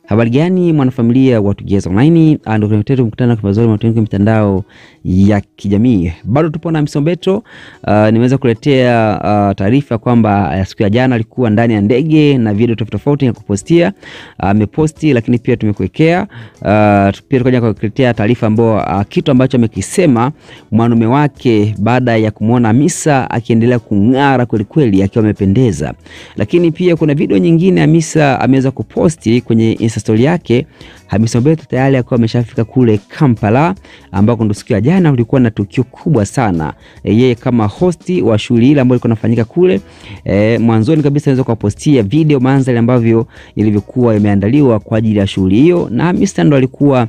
Habari gani mwanafamilia wa Tugeza Online, ndio tunataka mkutano kwa mazuri kwenye mitandao ya kijamii. Bado tupo na HAMISA Mobeto. Nimeweza kuletea taarifa kwamba siku ya jana alikuwa ndani ya ndege na video tofauti ya kupostia. Ameposti lakini pia tumekuwekea pia tukaja kukuletea taarifa ambayo kitu ambacho amekisema mwanaume wake baada ya kumuona HAMISA akiendelea kung'ara kweli kweli akiwa amependeza. Lakini pia kuna video nyingine HAMISA ameweza kuposti kwenye Insta story yake. HAMISA Mobeto tayari akawa ameshafika kule Kampala ambako ndo siku ya jana kulikuwa na tukio kubwa sana. Yeye kama hosti wa shughuli ile ambayo ilikuwa inafanyika kule, mwanzoni kabisa anaweza kupostia video mandhari ambavyo ilivyokuwa imeandaliwa kwa ajili ya shughuli hiyo, na HAMISA ndo alikuwa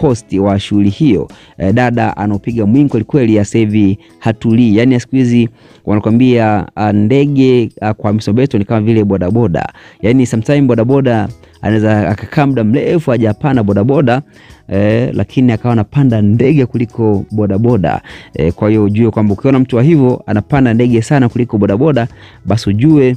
hosti wa shughuli hiyo. Dada anopiga mwingi kweli kweli, sasa hivi hatulii. Yani siku hizi wanakuambia ndege kwa HAMISA Mobeto ni kama vile bodaboda. Yani sometimes bodaboda anaweza akakaa muda mrefu hajapanda bodaboda, lakini akawa anapanda ndege kuliko bodaboda. Kwa hiyo ujue kwamba ukiona mtu wa hivyo anapanda ndege sana kuliko bodaboda, basi ujue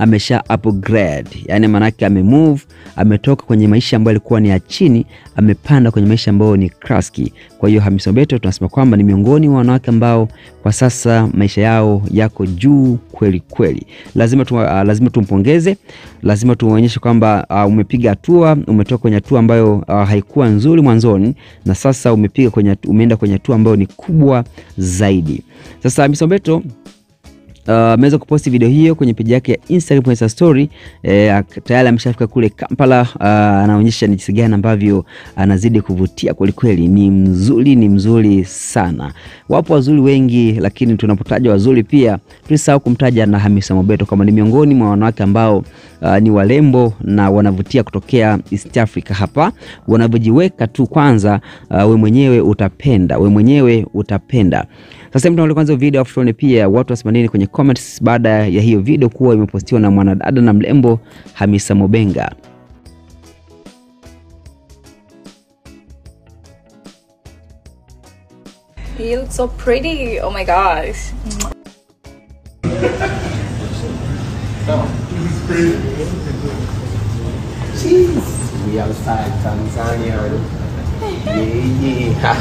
amesha upgrade. Yani manake amemove, ametoka kwenye maisha ambayo alikuwa ni ya chini, amepanda kwenye maisha ambayo ni classic. Kwa hiyo HAMISA Mobeto tunasema kwamba ni miongoni mwa wanawake ambao kwa sasa maisha yao yako juu kweli kweli. Lazima tumpongeze, lazima tuonyeshe kwamba umepiga hatua, umetoka kwenye hatua ambayo haikuwa nzuri mwanzoni na sasa umeenda kwenye hatua ambayo ni kubwa zaidi. Sasa HAMISA Mobeto ameweza kuposti video hiyo kwenye page yake ya Instagram kwa Insta story. Tayari ameshafika kule Kampala. Anaonyesha ni jinsi gani ambavyo anazidi kuvutia kweli kweli. Ni mzuri sana. Wapo wazuri wengi, lakini tunapotaja wazuri pia tusahau kumtaja na HAMISA Mobeto kama ni miongoni mwa wanawake ambao ni walembo na wanavutia kutokea East Africa. Hapa wanavyojiweka tu kwanza, we mwenyewe utapenda. Sasa mtu kwanza video afuone pia watu wasimameni kwenye comments baada ya hiyo video kuwa imepostiwa na mwanadada na mlembo HAMISA Mobeto. You look so pretty. Oh my gosh. Jeez. We outside Tanzania. Yeah.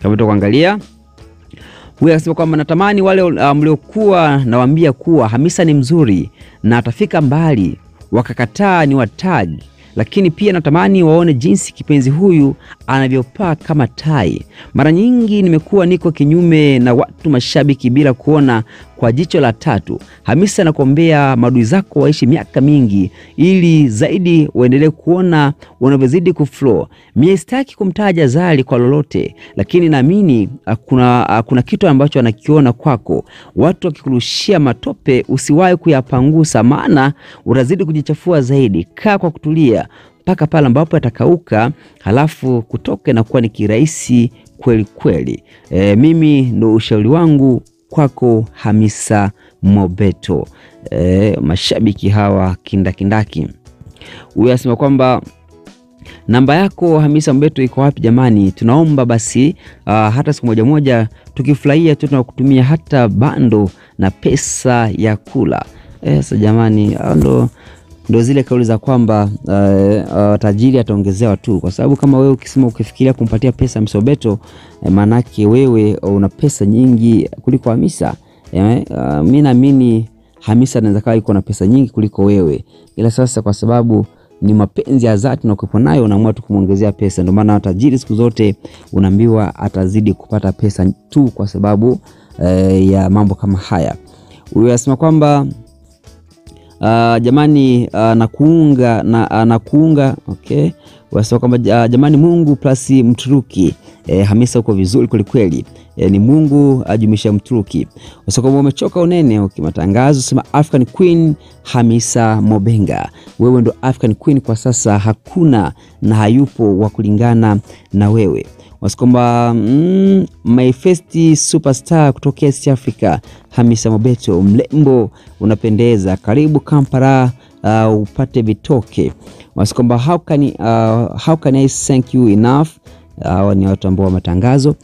Kama kuangalia huyu anasema kwamba natamani wale mliokuwa nawaambia kuwa HAMISA ni mzuri na atafika mbali wakakataa ni watag, lakini pia natamani waone jinsi kipenzi huyu anavyopaa kama tai. Mara nyingi nimekuwa niko kinyume na watu mashabiki bila kuona kwa jicho la tatu. HAMISA nakuombea maadui zako waishi miaka mingi ili zaidi waendelee kuona wanavyozidi kuflow. Mimi sitaki kumtaja Zari kwa lolote, lakini naamini kuna kitu ambacho anakiona kwako. Watu wakikurushia matope usiwahi kuyapangusa, maana utazidi kujichafua zaidi. Kaa kwa kutulia mpaka pale ambapo atakauka, halafu kutoke na kuwa ni kirahisi kweli kweli. Mimi ndo ushauri wangu kwako HAMISA Mobeto. Mashabiki hawa kindaki. Huyu anasema kwamba namba yako HAMISA Mobeto iko wapi jamani? Tunaomba basi hata siku moja tukifurahia tu tunakutumia hata bando na pesa ya kula. Sasa jamani, ndo zile kauli za kwamba tajiri ataongezewa tu, kwa sababu kama wewe ukisema ukifikiria kumpatia pesa HAMISA Mobeto, manake wewe una pesa nyingi kuliko HAMISA. Mimi naamini HAMISA anaweza kuwa iko na pesa nyingi kuliko wewe, ila sasa kwa sababu ni mapenzi ya dhati na ukipo nayo unaamua tu kumuongezea pesa. Ndio maana tajiri siku zote unaambiwa atazidi kupata pesa tu kwa sababu ya mambo kama haya. Huyu anasema kwamba jamani nakuunga okay. Wasema kwamba jamani Mungu plus Mturuki. HAMISA uko vizuri kweli kweli. Ni Mungu ajumisha Mturuki. Wasema kwamba umechoka unene matangazo. Sema African Queen HAMISA Mobeto. Wewe ndo African Queen kwa sasa, hakuna na hayupo wa kulingana na wewe. Wasikomba my first superstar kutoka East Africa HAMISA Mobeto, mlembo unapendeza, karibu Kampala upate vitoke. Wasikomba how can I thank you enough Hawa ni watu ambao wa matangazo.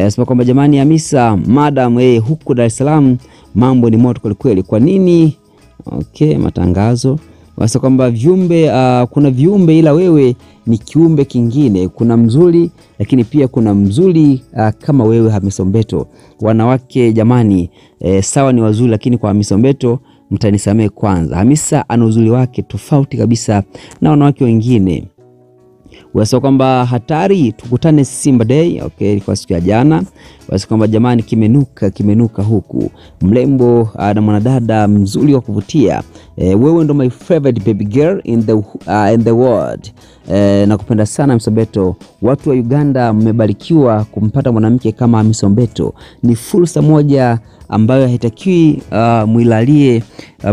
Sema kwamba jamani Hamisa, madam huku Dar es Salaam mambo ni moto kweli. Kwa nini? Okay, matangazo. Wasa kwamba viumbe kuna viumbe ila wewe ni kiumbe kingine. Kuna mzuri lakini pia kuna mzuri kama wewe Hamisa Mbeto. Wanawake jamani sawa ni wazuri, lakini kwa Hamisa Mbeto mtanisamee kwanza. Hamisa ana uzuri wake tofauti kabisa na wanawake wengine. Wasa kwamba hatari tukutane Simba Day. Okay, kwa siku ya jana. Wasa kwamba jamani kimenuka huku. Mlembo na mwanadada mzuri wa kuvutia. Wewe ndo my favorite baby girl in the world. Nakupenda sana Hamisa Mbeto. Watu wa Uganda mmebarikiwa kumpata mwanamke kama Hamisa Mbeto. Ni fursa moja ambayo haitakiwi muilalie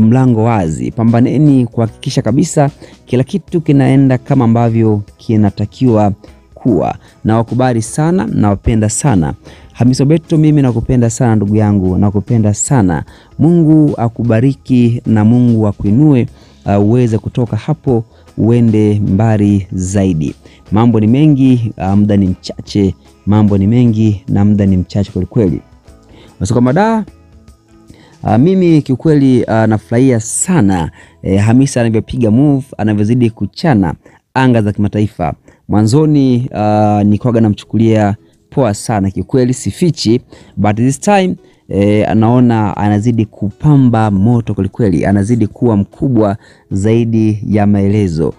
mlango wazi. Pambaneni kuhakikisha kabisa kila kitu kinaenda kama ambavyo kinatakiwa kuwa. Na wakubali sana na wapenda sana. Hamisa Mbeto, mimi nakupenda sana ndugu yangu, nakupenda sana. Mungu akubariki na Mungu akuinue uweze kutoka hapo uende mbali zaidi. Mambo ni mengi, muda ni mchache. Mambo ni mengi na muda ni mchache kweli. Basi kwa mada mimi kiukweli nafurahia sana Hamisa anavyopiga move, anavyozidi kuchana anga za kimataifa. Mwanzoni nilikuwa namchukulia poa sana kiukweli, sifichi, but this time anaona anazidi kupamba moto kweli, anazidi kuwa mkubwa zaidi ya maelezo.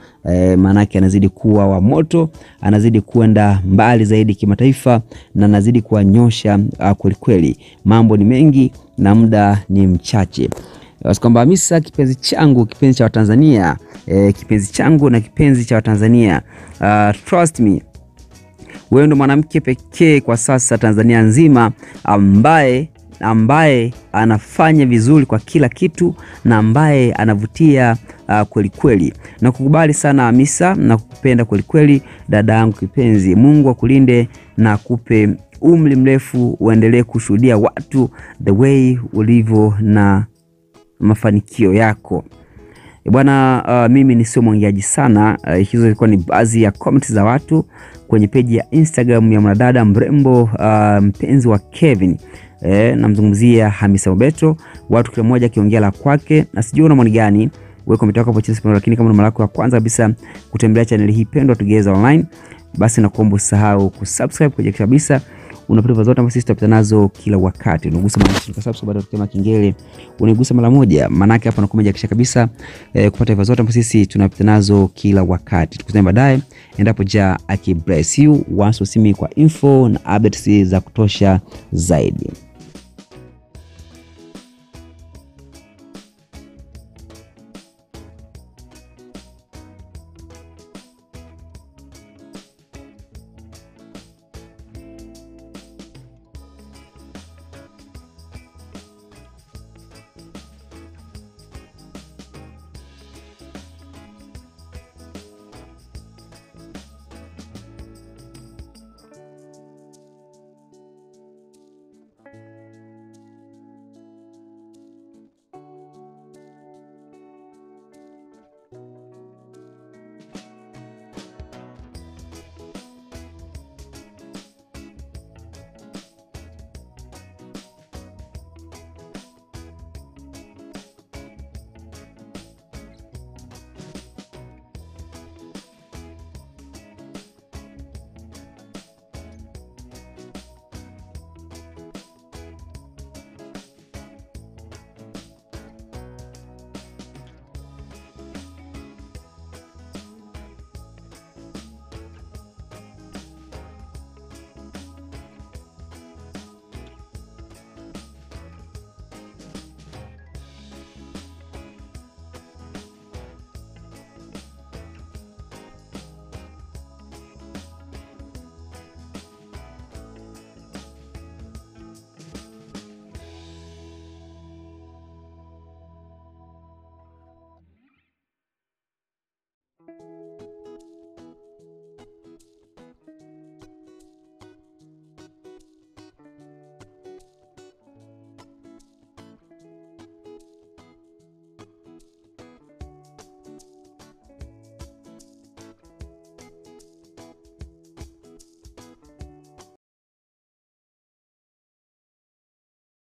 Manake anazidi kuwa wa moto, anazidi kuenda mbali zaidi kimataifa na anazidi kuanyosha kweli. Mambo ni mengi na muda ni mchache. Basi kwamba Hamisa kipenzi changu, kipenzi cha Watanzania, kipenzi changu na kipenzi cha Watanzania, trust me, wewe ndo mwanamke pekee kwa sasa Tanzania nzima ambaye anafanya vizuri kwa kila kitu na ambaye anavutia kweli. Na kukubali sana Hamisa na kukupenda kweli dada yangu kipenzi. Mungu akulinde na akupe umri mrefu, uendelee kushuhudia watu the way ulivyo na mafanikio yako. Bwana, mimi ni sio mwongeaji sana. Hizo zilikuwa ni baadhi ya comments za watu kwenye page ya Instagram ya mwanadada mrembo mpenzi wa Kevin. Namzungumzia Hamisa Mbeto. Watu kila mmoja akiongea la kwake, na sijui una maoni gani. Wewe comment yako hapo chini, lakini kama ni mara yako ya kwanza kabisa kutembelea channel hii pendwa Together Online, basi nakuomba usahau kusubscribe kwa kabisa. Unapata video zote ambazo sisi tutapita nazo kila wakati. Unagusa maandishi subscribe baada ya kutema kengele. Unigusa mara moja, manake hapa nakumeja kisha kabisa kupata video zote ambazo sisi tunapita nazo kila wakati. Tukutane baadaye. Endapo Aki bless you. Once usimi kwa info na updates za kutosha zaidi.